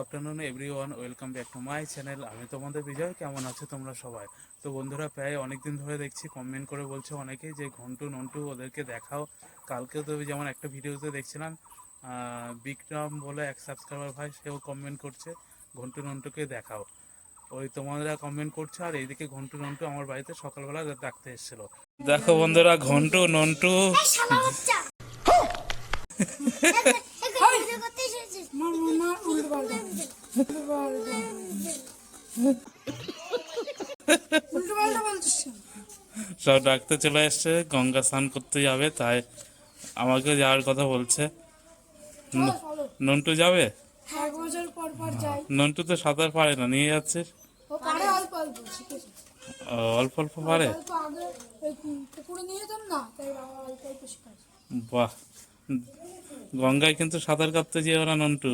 Afternoon everyone, welcome back to my channel. আমি তোমাদের বিজয়। কেমন আছো তোমরা সবাই? তো বন্ধুরা, প্রায় অনেকদিন ধরে দেখছি কমেন্ট করে বলছে অনেকেই যে ঘন্টু নন্টু ওদেরকে দেখাও। কালকেও তো যেমন একটা ভিডিওতে দেখছিলাম, বিক্রম বলে এক সাবস্ক্রাইবার ভাই, সেও কমেন্ট করছে ঘন্টু নন্টুকে দেখাও। ওই তোমরা কমেন্ট করছো, আর এইদিকে ঘন্টু নন্টু আমার বাড়িতে সকালবেলা ডাকতে এসেছিল। দেখো বন্ধুরা, ঘন্টু নন্টু সব ডাকতে চলে এসছে, গঙ্গা স্নান করতে যাবে, তাই আমাকে যাওয়ার কথা বলছে। নন্টু যাবে? নন্টু তো সাঁতার পারে না, নিয়ে যাচ্ছে। অল্প অল্প পারে। বাহ, গঙ্গায় কিন্তু সাঁতার কাটতে যেও না নন্টু।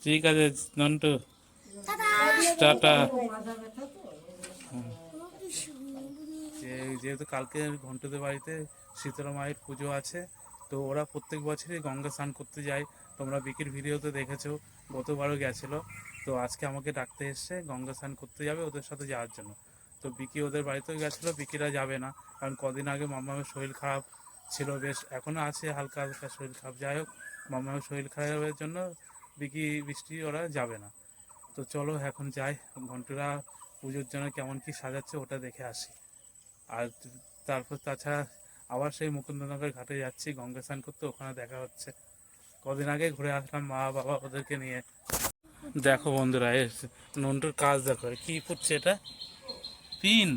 ঠিক আছে নন্টু, টাটা। যেহেতু কালকে ঘন্টুদের বাড়িতে শীতলা মায়ের পুজো আছে, তো ওরা প্রত্যেক বছরই গঙ্গা স্নান করতে যায়। তোমরা বিকির ভিডিওতে দেখেছো, গতবারও গেছিলো। তো আজকে আমাকে ডাকতে এসছে, গঙ্গা স্নান করতে যাবে ওদের সাথে যাওয়ার জন্য। তো বিকি ওদের বাড়িতেও গেছিলো, বিকিরা যাবে না, কারণ কদিন আগে মামামের শরীর খারাপ ছিল, বেশ এখনও আছে হালকা হালকা শরীর খারাপ। যাই হোক, মামামের শরীর খারাপের জন্য বিকি বৃষ্টি ওরা যাবে না। তো চলো এখন যাই, ঘন্টুরা পুজোর জন্য কেমন কি সাজাচ্ছে ওটা দেখে আসি। আর তারপর তাছাড়া আবার সেই মুকুন্দনগর ঘাটে যাচ্ছি গঙ্গা স্নান করতে, ওখানে দেখা হচ্ছে। কদিন আগে ঘুরে আসলাম মা বাবা ওদেরকে নিয়ে। দেখো বন্ধুরা, নন্টুর কাজ দেখো, কি পুঁতছে এটা? পিন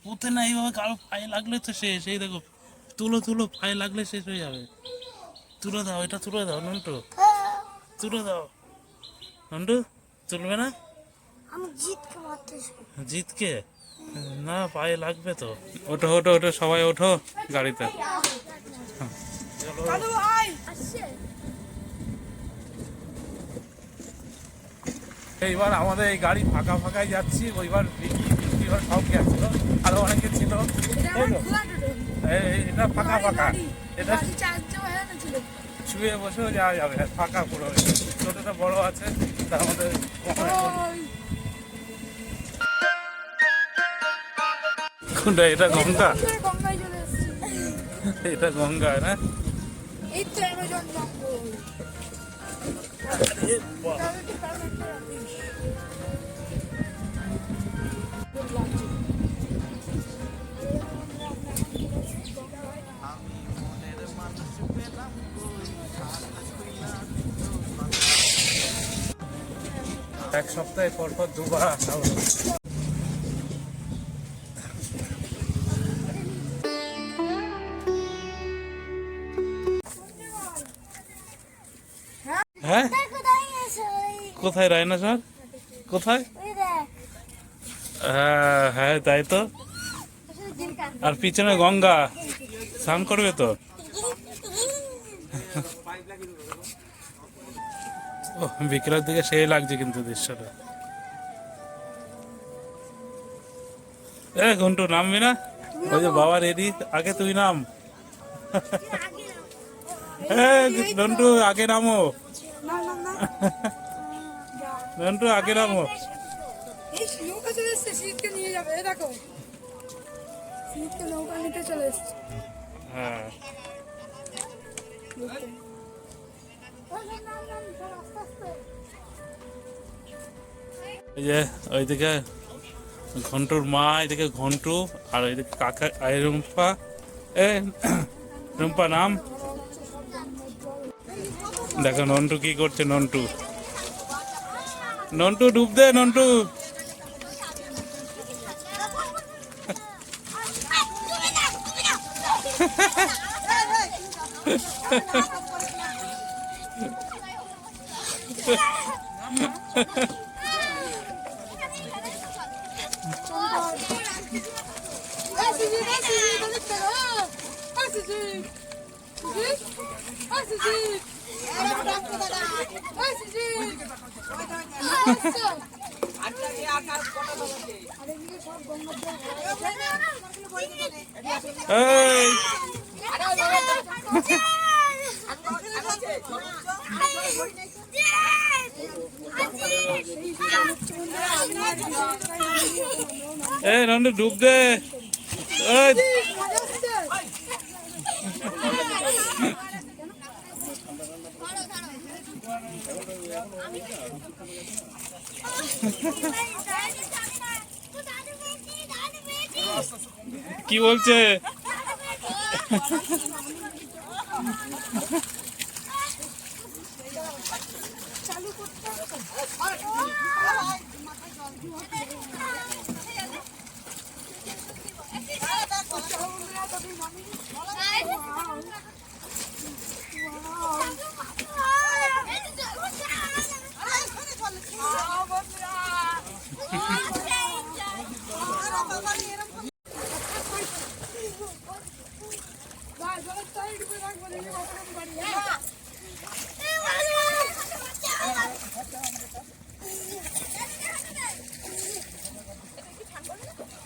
পুঁতে না, এইভাবে কারো পায়ে লাগলে তো শেষ। এই দেখো, তুলো তুলো, পায়ে লাগলে শেষ হয়ে যাবে। তুলে দাও, এটা তুলে দাও নন্টু, তুলে দাও নন্টু। তুলবে না? জিতকে না, পায়ে লাগবে তো। ওঠো ওঠো ওঠো, সবাই ওঠো গাড়িতে। এইবার আমাদের এই গাড়ি ফাঁকা ফাঁকাই যাচ্ছি। ওইবার বৃষ্টিবার সব গেছিল, আরো অনেকে ছিল। এটা ফাঁকা ফাঁকা, এটা শুয়ে বসেও যাওয়া যাবে, ফাঁকা পুরো। ছোটটা বড় আছে, তার মধ্যে কোনটা? এটা গঙ্গা, এটা গঙ্গা না? এক সপ্তাহে পরপর দুবার আসা হলো। হ্যাঁ, কোথায় ডাইনোসর? কোথায়? হ্যাঁ হ্যাঁ, তাই তো। আর পিছনে গঙ্গা, স্নান করবে তো। বিকেলের দিকে সেই লাগছে কিন্তু দৃশ্যটা। ঘন্টু নামবি না? ওই যে বাবা রেডি, আগে তুই নাম। ঘন্টু আগে নামো, ঘন্টু আগে নামো। হ্যাঁ, এই যে ওইদিকে ঘন্টুর মা, এদিকে ঘন্টু, আর ওইদিকে কাকা রুম্পা। রুম্পা নাম। দেখো নন্টু কি করছে। নন্টু নন্টু ডুব দে নন্টু। এই এই নন্টু ডুব দে। এই কি বলছে?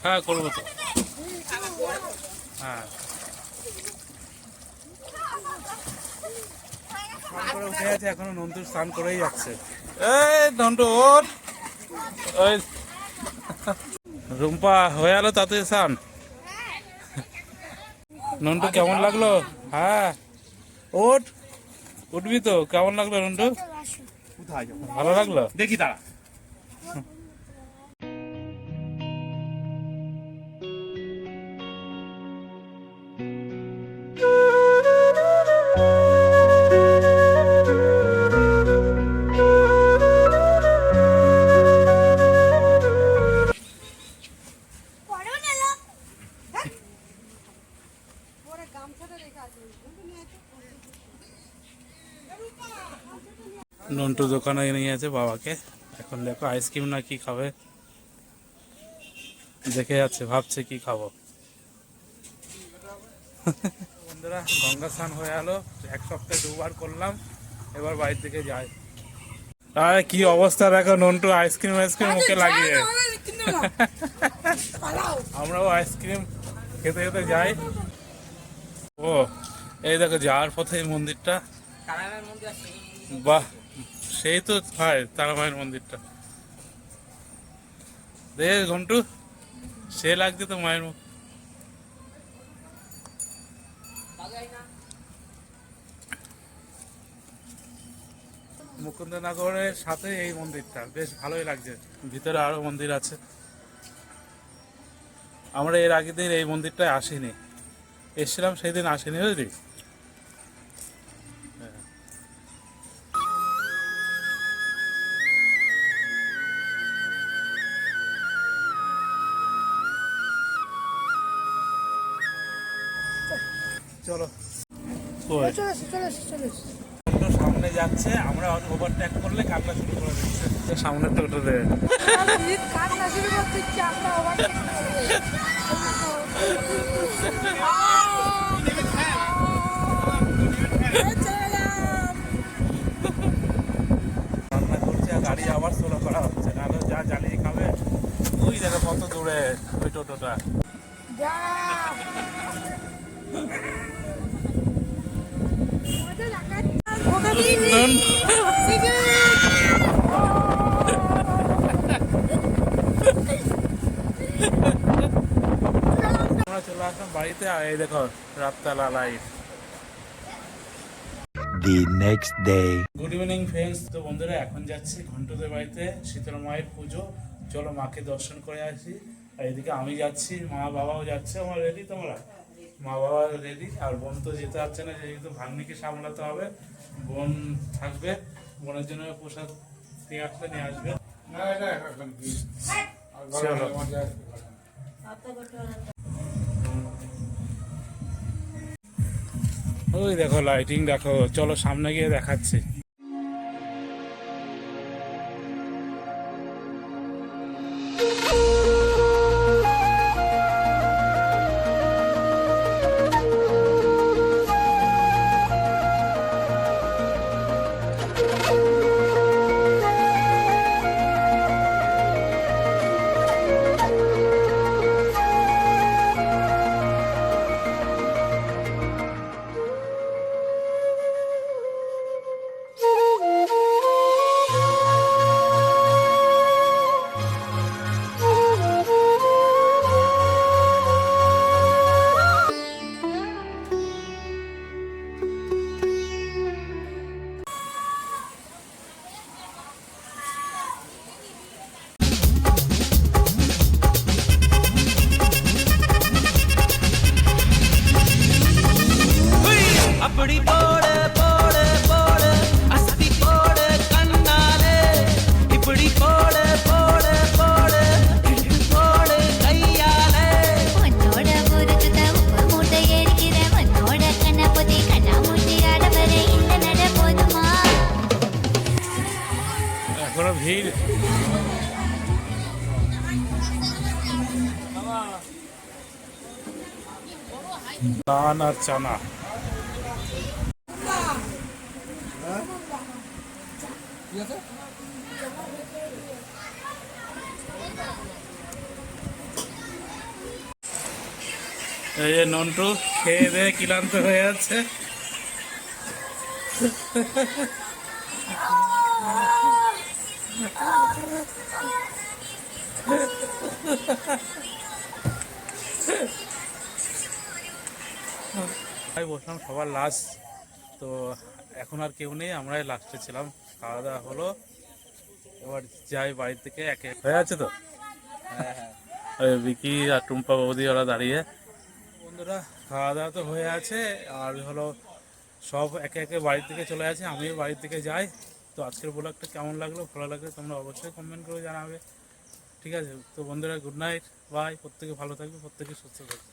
হ্যাঁ করবো তো। হ্যাঁ উঠে আছে, এখনো নন্টু স্নান করেই যাচ্ছে। এই নন্টু ওঠ। ওই রুম্পা হয়ে গেল তাতে স্নান। নন্টু কেমন লাগলো? হ্যাঁ ওঠ, উঠবি তো? কেমন লাগলো নন্টু? ভালো লাগলো? দেখি দাঁড়া। নন্টু দোকানে নিয়েছে বাবাকে, এখন দেখো আইসক্রিম না কি খাবে, দেখে যাচ্ছে, ভাবছে কি খাবো। বন্ধুরা গঙ্গা স্নান হয়ে গেলো, এক সপ্তাহে 2 বার করলাম, এবার বাড়ির দিকে যাই। আরে কি অবস্থা দেখো, নন্টু আইসক্রিম মুখে লাগিয়ে। আমরাও আইসক্রিম খেতে খেতে যাই। ও এই দেখো যাওয়ার পথে এই মন্দিরটা, বাহ সেই তো হয় তারা মায়ের মন্দিরটা। দেখ ঘন্টু সে লাগছে তো মায়ের মুখ। মুকুন্দনগরের সাথে এই মন্দিরটা বেশ ভালোই লাগছে, ভিতরে আরো মন্দির আছে। আমরা এর আগের দিন এই মন্দিরটায় আসিনি, এসেছিলাম সেই দিন আসিনি বুঝলি। চলো সামনে যাচ্ছে, আমরা ওভারটেক করলে কান্না শুরু করে দিচ্ছে সামনের টোটোতে। রান্না করছে গাড়ি আবার স্লো করা হচ্ছে, নাহলে যা জ্বালিয়ে খাবে। ওই দেখো কত দূরে ওই টোটোটা। আমরা চলে আসলাম বাড়িতে, আর এই দেখো রাততলা light. The next day. Good evening friends. তো বন্ধুরা এখন যাচ্ছি ঘন্টুদের বাড়িতে, শীতলা মায়ের পুজো, চলো মাকে দর্শন করে আসি। আর এদিকে আমি যাচ্ছি, মা বাবাও যাচ্ছে। আমার রেডি তোমরা? মা বাবা রেডি, আর বোন তো যেতে পারছে না, যেহেতু ভাগ্নিকে সামলাতে হবে। বোন থাকবে, বোনের জন্য প্রসাদ নিয়ে আসলে নিয়ে আসবে। চলো ওই দেখো লাইটিং দেখো, চলো সামনে গিয়ে দেখাচ্ছি। ভিড়। নান আর চানা। এই যে নন্টু খেয়ে দিয়ে ক্লান্ত হয়ে যাচ্ছে। আমি বসলাম সবার লাস্ট, তো এখন আর কেউ নেই, আমরাই লাস্টে ছিলাম। খাওয়া দাওয়া হলো, এবার যাই বাড়ির থেকে। একে হয়ে আছে তো, ওই বিকি আর টুম্পা বৌদি ওরা দাঁড়িয়ে। বন্ধুরা খাওয়া দাওয়া তো হয়ে আছে, আর হলো সব একে একে বাড়ির থেকে চলে আসে, আমিও বাড়ির থেকে যাই। তো আজকের ব্লগটা কেমন লাগলো, ভালো লাগলে তোমরা অবশ্যই কমেন্ট করে জানাবে। ঠিক আছে, তো বন্ধুরা গুড নাইট, বাই। প্রত্যেকে ভালো থাকবে, প্রত্যেকে সুস্থ থাকবে।